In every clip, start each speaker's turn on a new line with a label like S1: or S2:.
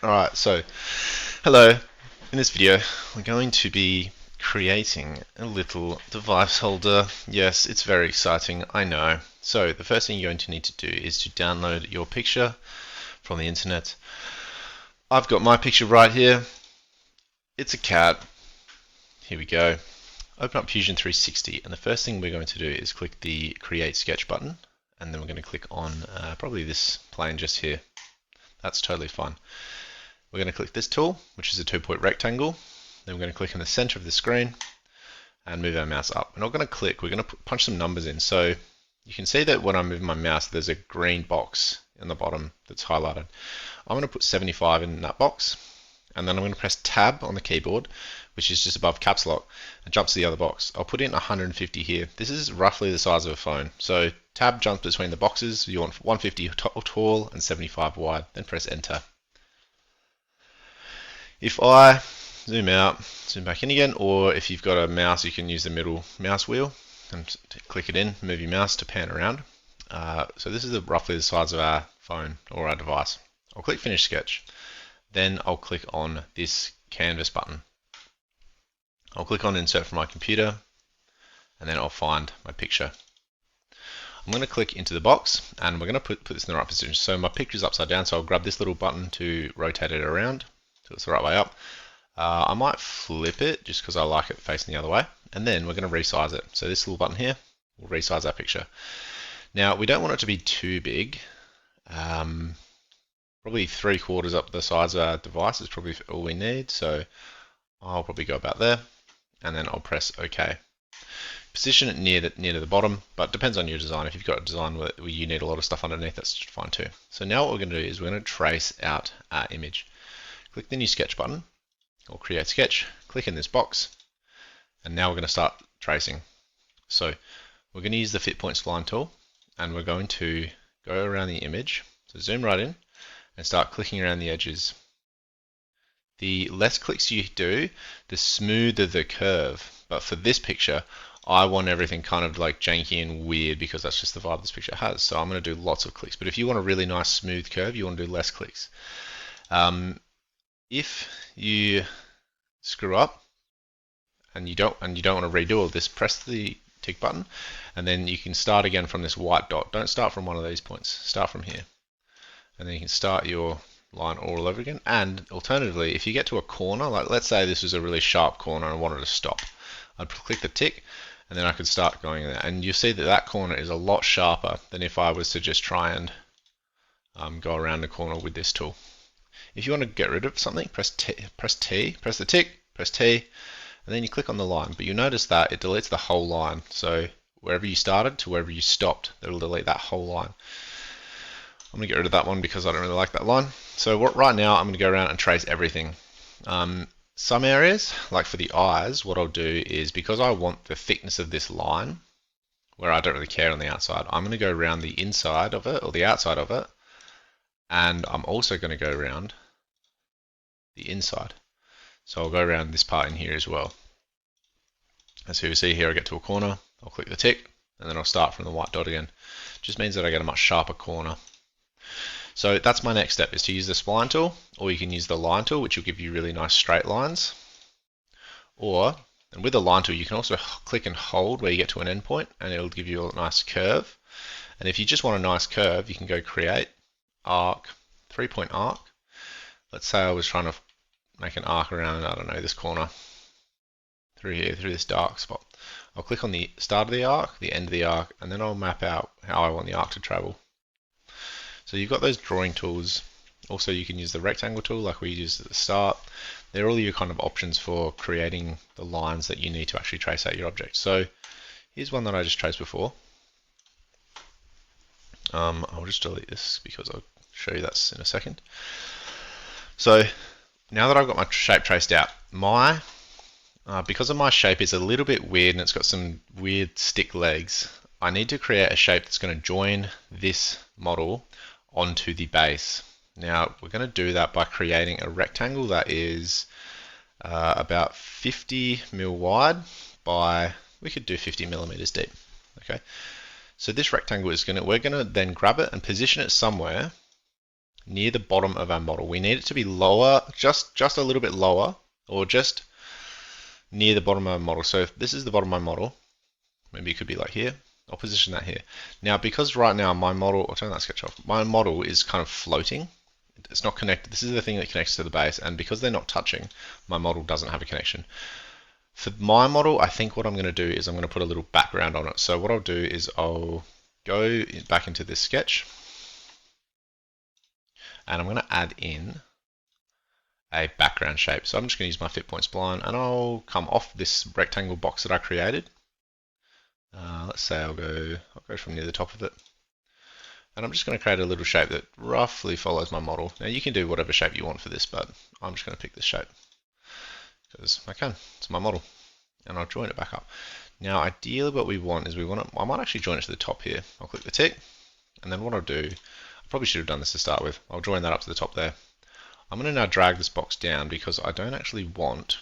S1: Alright, so hello. In this video, we're going to be creating a little device holder. Yes, it's very exciting, I know. So the first thing you're going to need to do is to download your picture from the internet. I've got my picture right here. It's a cat. Here we go. Open up Fusion 360, and the first thing we're going to do is click the Create Sketch button, and then we're going to click on probably this plane just here. That's totally fine. We're going to click this tool, which is a 2-point rectangle. Then we're going to click in the center of the screen and move our mouse up. We're not going to click, we're going to punch some numbers in. So you can see that when I move my mouse, there's a green box in the bottom that's highlighted. I'm going to put 75 in that box, and then I'm going to press Tab on the keyboard, which is just above caps lock, and jumps to the other box. I'll put in 150 here. This is roughly the size of a phone. So Tab jumps between the boxes. You want 150 tall and 75 wide, then press Enter. If I zoom out, zoom back in again, or if you've got a mouse, you can use the middle mouse wheel and click it in, move your mouse to pan around. So this is roughly the size of our phone or our device. I'll click Finish Sketch. Then I'll click on this Canvas button. I'll click on Insert from my computer, and then I'll find my picture. I'm going to click into the box, and we're going to put this in the right position. So my picture's upside down, so I'll grab this little button to rotate it around so it's the right way up. I might flip it just because I like it facing the other way, and then we're going to resize it. So this little button here will resize our picture. Now we don't want it to be too big. Probably 3/4 up the size of our device is probably all we need. So I'll probably go about there, and then I'll press OK. Position it near to the bottom, but it depends on your design. If you've got a design where you need a lot of stuff underneath, that's fine too. So now what we're going to do is we're going to trace out our image. Click the new sketch button, or create sketch, click in this box, and now we're going to start tracing. So we're going to use the Fit Point Spline tool, and we're going to go around the image. So zoom right in and start clicking around the edges. The less clicks you do, the smoother the curve. But for this picture, I want everything kind of like janky and weird because that's just the vibe this picture has. So I'm going to do lots of clicks. But if you want a really nice smooth curve, you want to do less clicks. If you screw up and you don't want to redo all this, press the tick button, and then you can start again from this white dot. Don't start from one of these points. Start from here, and then you can start your line all over again. And alternatively, if you get to a corner, like let's say this was a really sharp corner and I wanted to stop, I'd click the tick, and then I could start going there. And you see that that corner is a lot sharper than if I was to just try and go around the corner with this tool. If you want to get rid of something, press the tick, press T, and then you click on the line. But you notice that it deletes the whole line. So wherever you started to wherever you stopped, it'll delete that whole line. I'm going to get rid of that one because I don't really like that line. So right now I'm going to go around and trace everything. Some areas, like for the eyes, what I'll do is, because I want the thickness of this line, where I don't really care on the outside, I'm going to go around the inside of it or the outside of it, and I'm also going to go around the inside. So I'll go around this part in here as well. And so you see here I get to a corner, I'll click the tick, and then I'll start from the white dot again. Just means that I get a much sharper corner. So that's my next step, is to use the spline tool, or you can use the line tool, which will give you really nice straight lines. And with the line tool, you can also click and hold where you get to an endpoint, and it'll give you a nice curve. And if you just want a nice curve, you can go create, arc, 3-point arc. Let's say I was trying to make an arc around, I don't know, this corner, through here, through this dark spot. I'll click on the start of the arc, the end of the arc, and then I'll map out how I want the arc to travel. So you've got those drawing tools. Also, you can use the rectangle tool like we used at the start. They're all your kind of options for creating the lines that you need to actually trace out your object. So here's one that I just traced before. I'll just delete this because I'll show you that in a second. So now that I've got my shape traced out, because of my shape is a little bit weird and it's got some weird stick legs, I need to create a shape that's going to join this model onto the base. Now we're going to do that by creating a rectangle that is about 50 mil wide by, we could do 50 millimeters deep. Okay, so this rectangle is we're going to then grab it and position it somewhere near the bottom of our model. We need it to be lower, just a little bit lower, or just near the bottom of our model. So if this is the bottom of my model, maybe it could be like here. I'll position that here. Now, because right now my model, I'll turn that sketch off. My model is kind of floating. It's not connected. This is the thing that connects to the base, and because they're not touching, my model doesn't have a connection. For my model, I think what I'm going to do is I'm going to put a little background on it. So what I'll do is I'll go back into this sketch, and I'm going to add in a background shape. So I'm just going to use my fit point spline, and I'll come off this rectangle box that I created. Let's say I'll go from near the top of it. And I'm just going to create a little shape that roughly follows my model. Now you can do whatever shape you want for this, but I'm just going to pick this shape because I can. It's my model. And I'll join it back up. Now ideally what we want is I might actually join it to the top here. I'll click the tick, and then what I'll do, I probably should have done this to start with. I'll join that up to the top there. I'm going to now drag this box down because I don't actually want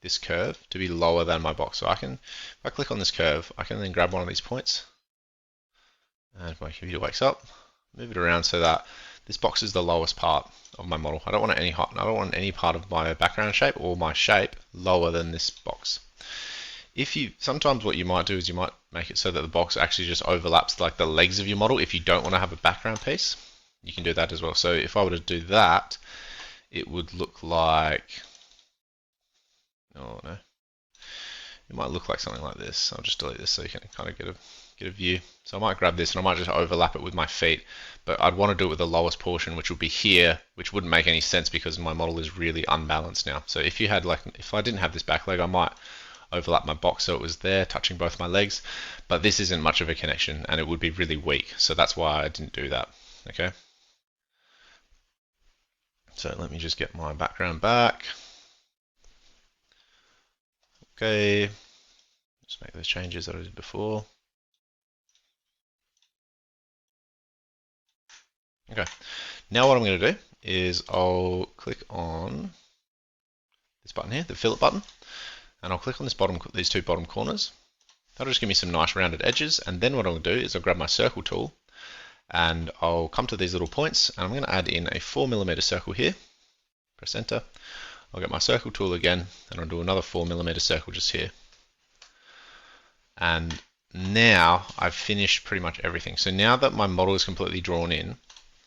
S1: this curve to be lower than my box. So I can, if I click on this curve, I can then grab one of these points, and if my computer wakes up, move it around so that this box is the lowest part of my model. I don't want any part of my background shape or my shape lower than this box. Sometimes what you might do is you might make it so that the box actually just overlaps like the legs of your model. If you don't want to have a background piece, you can do that as well. So if I were to do that, it would look like, oh no, it might look like something like this. I'll just delete this so you can kind of get a view. So I might grab this and I might just overlap it with my feet, but I'd want to do it with the lowest portion, which would be here, which wouldn't make any sense because my model is really unbalanced now. So if I didn't have this back leg, I might overlap my box so it was there touching both my legs, but this isn't much of a connection and it would be really weak. So that's why I didn't do that. Okay. So let me just get my background back. Okay, just make those changes that I did before. Okay, now what I'm going to do is I'll click on this button here, the fillet button, and I'll click on these two bottom corners. That'll just give me some nice rounded edges, and then what I'll do is I'll grab my circle tool and I'll come to these little points, and I'm going to add in a 4mm circle here. Press enter. I'll get my circle tool again, and I'll do another 4mm circle just here. And now I've finished pretty much everything. So now that my model is completely drawn in,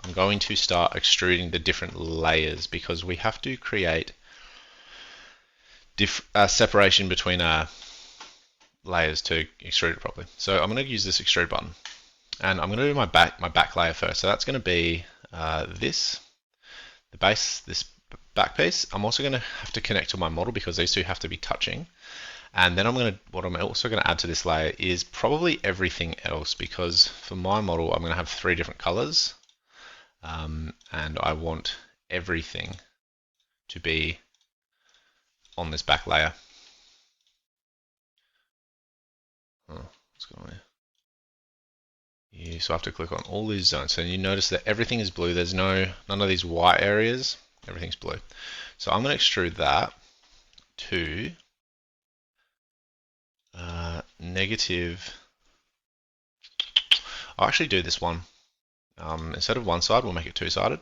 S1: I'm going to start extruding the different layers because we have to create separation between our layers to extrude it properly. So I'm going to use this extrude button, and I'm going to do my back layer first. So that's going to be the base, this back piece. I'm also going to have to connect to my model because these two have to be touching. And then what I'm also going to add to this layer is probably everything else, because for my model I'm going to have 3 different colors, and I want everything to be on this back layer. Oh, what's going on here? Yeah, so I have to click on all these zones. So you notice that everything is blue. There's none of these white areas. Everything's blue. So I'm going to extrude that to negative. I'll actually do this one. Instead of one side, we'll make it two-sided,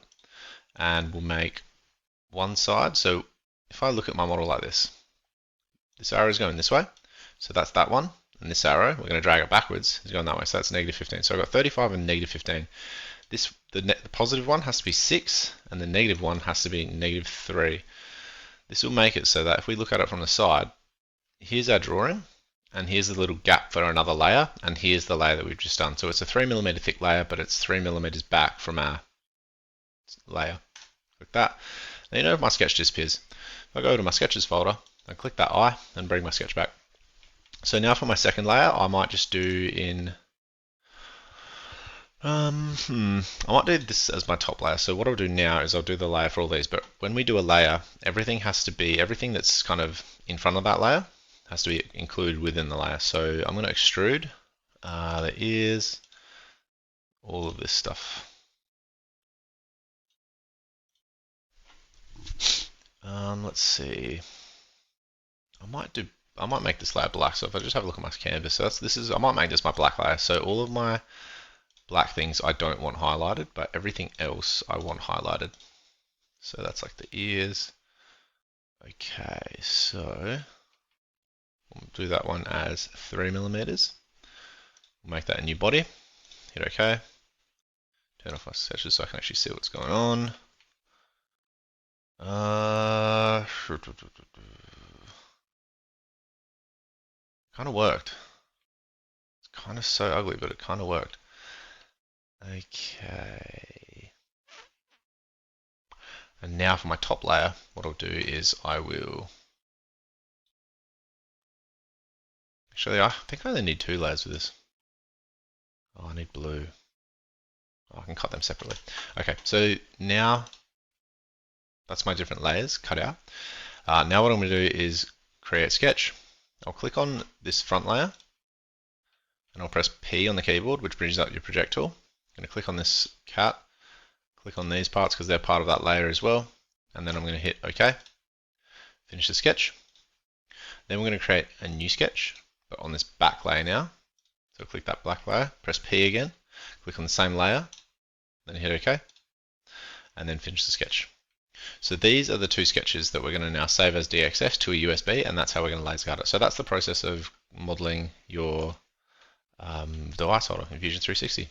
S1: and we'll make one side. So if I look at my model like this arrow is going this way, so that's that one, and this arrow, we're going to drag it backwards, is going that way, so that's -15. So I've got 35 and -15. The positive one has to be 6, and the negative one has to be -3. This will make it so that if we look at it from the side, here's our drawing, and here's the little gap for another layer, and here's the layer that we've just done. So it's a 3mm thick layer, but it's 3mm back from our layer. Click that. Now you know if my sketch disappears. If I go to my sketches folder, I click that eye and bring my sketch back. So now for my second layer, I might just do in I might do this as my top layer. So what I'll do now is I'll do the layer for all these, but when we do a layer, everything that's kind of in front of that layer has to be included within the layer. So I'm going to extrude the ears, all of this stuff. Let's see. I might make this layer black. So if I just have a look at my canvas, so I might make this my black layer. So all of my black things I don't want highlighted, but everything else I want highlighted. So that's like the ears. Okay, so we'll do that one as 3mm. We'll make that a new body. Hit OK. Turn off my sketches so I can actually see what's going on. Kind of worked. It's kind of so ugly, but it kind of worked. Okay. And now for my top layer, what I'll do is I will... Actually, I think I only need 2 layers for this. Oh, I need blue. Oh, I can cut them separately. Okay, so now that's my different layers cut out. Now what I'm going to do is create sketch. I'll click on this front layer and I'll press P on the keyboard, which brings up your project tool. I'm going to click on this cat, click on these parts because they're part of that layer as well, and then I'm going to hit OK. Finish the sketch. Then we're going to create a new sketch, but on this back layer now. So click that black layer, press P again, click on the same layer, then hit OK, and then finish the sketch. So these are the 2 sketches that we're going to now save as DXF to a USB, and that's how we're going to laser cut it. So that's the process of modeling your device holder in Fusion 360.